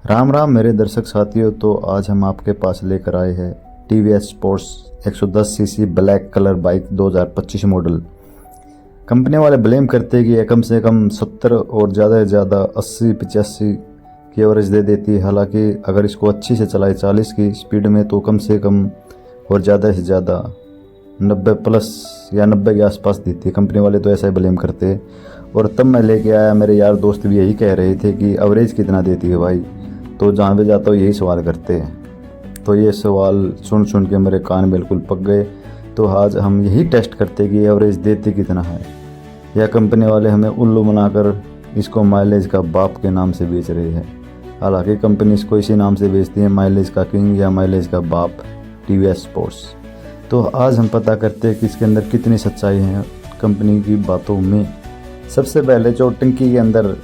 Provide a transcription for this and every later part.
राम राम मेरे दर्शक साथियों। तो आज हम आपके पास लेकर आए हैं TVS sports 110 CC black colour bike 2025 model. Company वाले ब्लेम करते हैं कि यह कम से कम 70 और ज़्यादा से ज़्यादा 80-85 की एवरेज दे देती है। हालांकि अगर इसको अच्छी से चलाए 40 की स्पीड में तो कम से कम और ज़्यादा से ज़्यादा 90 प्लस या 90 के आसपास देती है। कंपनी वाले तो ऐसा ही ब्लेम करते हैं। और तब मैं लेके आया, मेरे यार दोस्त भी यही कह रहे थे कि एवरेज कितना देती है भाई। तो जहाँ पे जाता हूँ यही सवाल करते हैं। तो ये सवाल सुन सुन के मेरे कान बिल्कुल पक गए। तो आज हम यही टेस्ट करते हैं कि एवरेज देती कितना है, या कंपनी वाले हमें उल्लू बनाकर इसको माइलेज का बाप के नाम से बेच रहे हैं। हालांकि कंपनी इसको इसी नाम से बेचती है, माइलेज का किंग या माइलेज का बाप टीवीएस स्पोर्ट्स। तो आज हम पता करते हैं कि इसके अंदर कितनी सच्चाई है कंपनी की बातों में। सबसे पहले जो टंकी के अंदर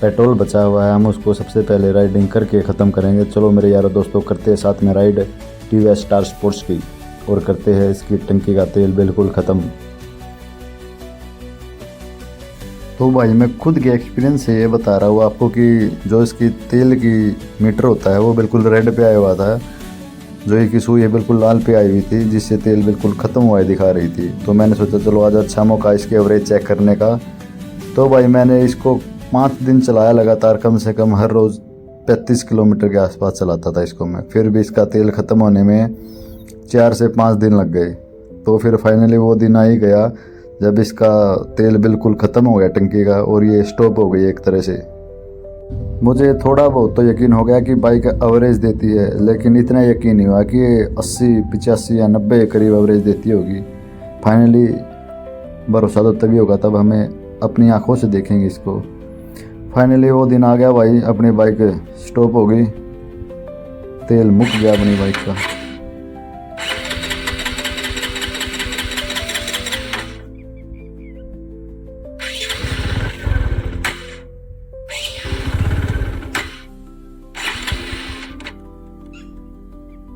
पेट्रोल बचा हुआ है, हम उसको सबसे पहले राइडिंग करके ख़त्म करेंगे। चलो मेरे यारों दोस्तों, करते हैं साथ में राइड टीवीएस स्टार स्पोर्ट्स की और करते हैं इसकी टंकी का तेल बिल्कुल ख़त्म। तो भाई मैं खुद के एक्सपीरियंस से ये बता रहा हूँ आपको कि जो इसकी तेल की मीटर होता है वो बिल्कुल रेड पे आया हुआ था, जो ये की सुई है बिल्कुल लाल पे आई हुई थी, जिससे तेल बिल्कुल ख़त्म हुआ दिखा रही थी। तो मैंने सोचा चलो आज अच्छा मौका इसकी एवरेज चेक करने का। तो भाई मैंने इसको 5 दिन चलाया लगातार, कम से कम हर रोज़ 35 किलोमीटर के आसपास चलाता था इसको मैं। फिर भी इसका तेल ख़त्म होने में 4 से 5 दिन लग गए। तो फिर फाइनली वो दिन आ ही गया जब इसका तेल बिल्कुल ख़त्म हो गया टंकी का, और ये स्टॉप हो गई एक तरह से। मुझे थोड़ा बहुत तो यकीन हो गया कि बाइक एवरेज देती है, लेकिन इतना यकीन नहीं हुआ कि ये 80-85 या 90 के करीब एवरेज देती होगी। फाइनली भरोसा तो तभी होगा तब हमें अपनी आंखों से देखेंगे इसको। फाइनली वो दिन आ गया भाई, अपनी बाइक स्टॉप हो गई, तेल मुक गया अपनी बाइक का।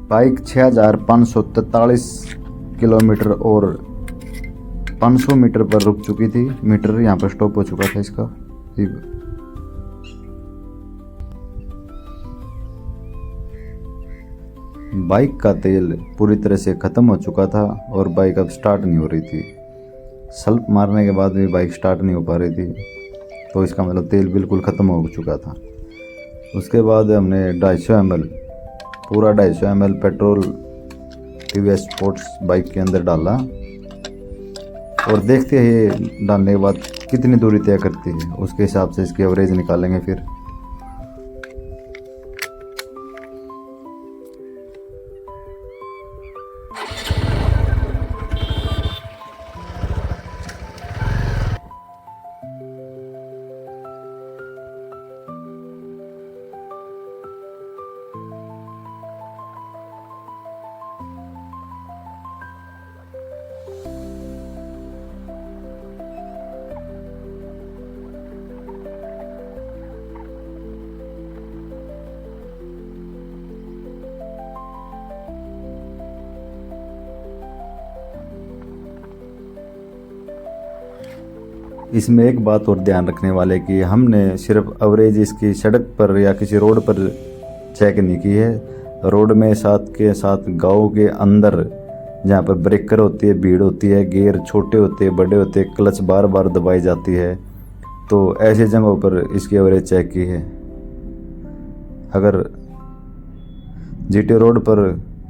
बाइक 6543 किलोमीटर और 500 मीटर पर रुक चुकी थी। मीटर यहाँ पर स्टॉप हो चुका था इसका। बाइक का तेल पूरी तरह से ख़त्म हो चुका था और बाइक अब स्टार्ट नहीं हो रही थी। सल्प मारने के बाद भी बाइक स्टार्ट नहीं हो पा रही थी, तो इसका मतलब तेल बिल्कुल ख़त्म हो चुका था। उसके बाद हमने 250 ml, पूरा 250 ml petrol TVS sports bike के अंदर डाला और देखते हैं ये डालने के बाद कितनी दूरी तय करती है। उसके हिसाब से इसकी एवरेज निकालेंगे फिर। इसमें एक बात और ध्यान रखने वाले कि हमने सिर्फ एवरेज इसकी सड़क पर या किसी रोड पर चेक नहीं की है। रोड में साथ के साथ गांव के अंदर जहाँ पर ब्रेकर होती है, भीड़ होती है, गियर छोटे होते हैं, बड़े होते हैं, क्लच बार बार दबाई जाती है, तो ऐसे जगहों पर इसकी एवरेज चेक की है। अगर जीटी रोड पर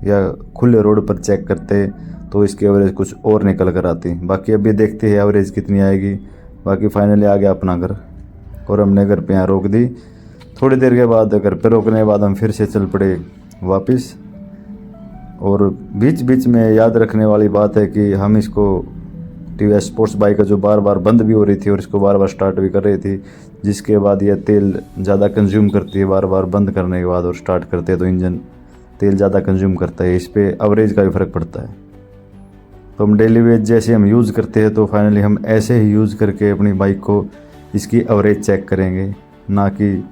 या खुले रोड पर चेक करते तो इसकी एवरेज कुछ और निकल कर आती। बाकी अभी देखते हैं एवरेज कितनी आएगी। बाकी फाइनली आ गया अपना घर और हमने घर पे यहाँ रोक दी। थोड़ी देर के बाद घर पे रोकने के बाद हम फिर से चल पड़े वापस। और बीच बीच में याद रखने वाली बात है कि हम इसको टीवीएस स्पोर्ट्स बाइक जो बार बार बंद भी हो रही थी और इसको बार बार स्टार्ट भी कर रही थी, जिसके बाद यह तेल ज़्यादा कंज्यूम करती है। बार बार बंद करने के बाद और स्टार्ट करते हैं तो इंजन तेल ज़्यादा कंज्यूम करता है, इस पर एवरेज का भी फ़र्क पड़ता है। तो हम डेली वेज जैसे हम यूज़ करते हैं तो फाइनली हम ऐसे ही यूज़ करके अपनी बाइक को इसकी एवरेज चेक करेंगे, ना कि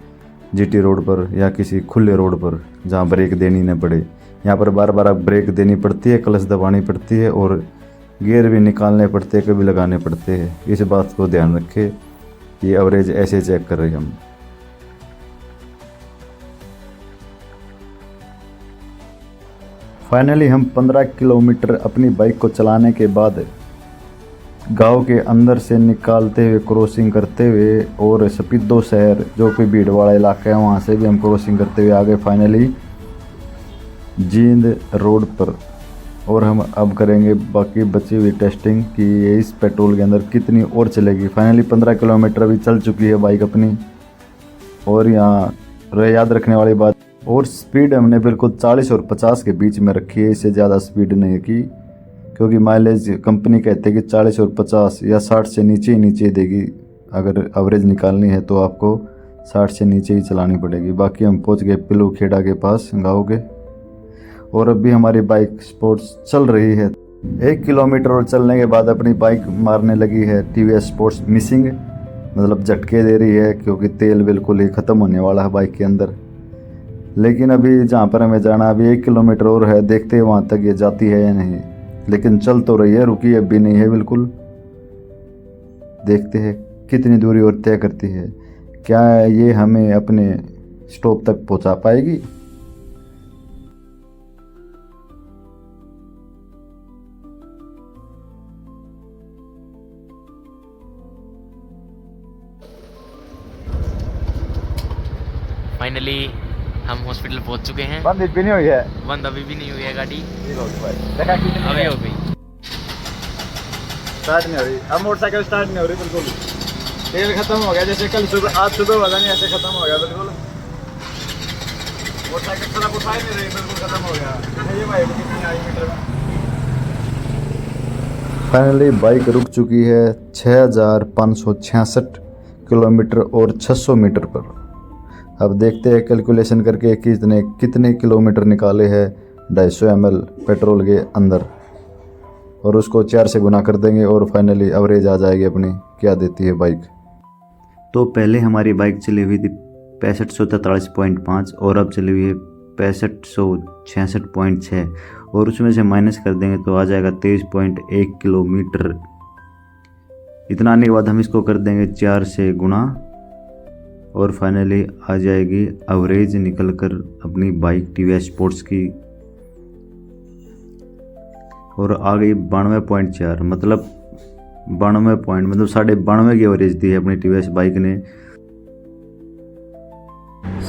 जीटी रोड पर या किसी खुले रोड पर जहाँ ब्रेक देनी न पड़े। यहाँ पर बार बार ब्रेक देनी पड़ती है, क्लच दबानी पड़ती है और गियर भी निकालने पड़ते हैं, कभी लगाने पड़ते हैं। इस बात को ध्यान रखें कि एवरेज ऐसे चेक कर रहे हैं हम। फाइनली हम 15 किलोमीटर अपनी बाइक को चलाने के बाद गांव के अंदर से निकालते हुए क्रॉसिंग करते हुए और सपीदो शहर जो कि भीड़ वाला इलाका है वहाँ से भी हम क्रॉसिंग करते हुए आ गए फाइनली जींद रोड पर। और हम अब करेंगे बाकी बची हुई टेस्टिंग कि ये इस पेट्रोल के अंदर कितनी और चलेगी। फाइनली 15 किलोमीटर अभी चल चुकी है बाइक अपनी। और यहाँ याद रखने वाली बात, और स्पीड हमने बिल्कुल 40 और 50 के बीच में रखी है, इससे ज़्यादा स्पीड नहीं की, क्योंकि माइलेज कंपनी कहते हैं कि 40 और 50 या 60 से नीचे ही नीचे देगी। अगर एवरेज निकालनी है तो आपको 60 से नीचे ही चलानी पड़ेगी। बाकी हम पहुंच गए पिलू खेड़ा के पास गाँव के, और अभी हमारी बाइक स्पोर्ट्स चल रही है। 1 किलोमीटर और चलने के बाद अपनी बाइक मारने लगी है टीवीएस स्पोर्ट्स मिसिंग, मतलब झटके दे रही है, क्योंकि तेल बिल्कुल ही ख़त्म होने वाला है बाइक के अंदर। लेकिन अभी जहाँ पर हमें जाना, अभी 1 किलोमीटर और है, देखते हैं वहाँ तक ये जाती है या नहीं। लेकिन चल तो रही है, रुकी अभी नहीं है बिल्कुल। देखते हैं कितनी दूरी और तय करती है, क्या ये हमें अपने स्टॉप तक पहुँचा पाएगी। फाइनली हम हॉस्पिटल पहुंच चुके हैं। बंद भी नहीं हुई है, बंद अभी भी नहीं हुई है गाड़ी, देखा अभी हो गई। स्टार्ट नहीं हो रही, अब मोटरसाइकिल स्टार्ट नहीं हो रही बिल्कुल। तेल खत्म हो गया, जैसे कल सुबह, आज सुबह वाला नहीं, ऐसे खत्म हो गया बिल्कुल। मोटरसाइकिल सड़क उठा ही नहीं रही, बिल्कुल खत्म हो गया। ये भाई कितनी आई मीटर में। फाइनली बाइक रुक चुकी है 6566 किलोमीटर और 600 मीटर पर। अब देखते हैं कैलकुलेशन करके कितने किलोमीटर निकाले हैं 250 ml पेट्रोल के अंदर, और उसको 4 से गुना कर देंगे और फाइनली एवरेज आ जाएगी अपनी क्या देती है बाइक। तो पहले हमारी बाइक चली हुई थी 6543.5 और अब चली हुई है 6566.6, और उसमें से माइनस कर देंगे तो आ जाएगा 23.1 किलोमीटर। इतना आने के बाद हम इसको कर देंगे 4 से गुना और फाइनली आ जाएगी एवरेज निकल कर अपनी बाइक टीवीएस स्पोर्ट्स की, और आ गई 92.4, मतलब 92 पॉइंट, मतलब 92.5 की एवरेज दी है अपनी टीवीएस बाइक ने।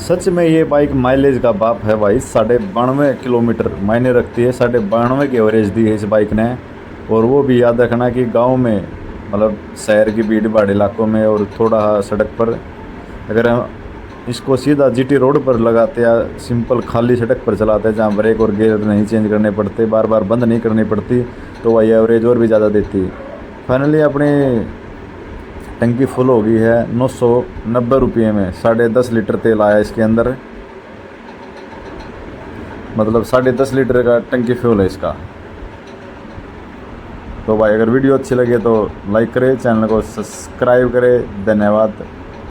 सच में ये बाइक माइलेज का बाप है भाई, 92.5 किलोमीटर मायने रखती है। 92.5 की एवरेज दी है इस बाइक ने, और वो भी याद रखना कि गांव में, मतलब शहर की भीड़ भाड़ इलाकों में और थोड़ा सड़क पर। अगर हम इसको सीधा जीटी रोड पर लगाते या सिंपल खाली सड़क पर चलाते जहाँ ब्रेक और गियर नहीं चेंज करने पड़ते, बार बार बंद नहीं करनी पड़ती, तो वही एवरेज और भी ज़्यादा देती। फाइनली अपनी टंकी फुल हो गई है 990 रुपये में। 10.5 लीटर तेल आया इसके अंदर, मतलब 10.5 लीटर का टंकी फ्यूल है इसका। तो भाई अगर वीडियो अच्छी लगे तो लाइक करें, चैनल को सब्सक्राइब करें। धन्यवाद।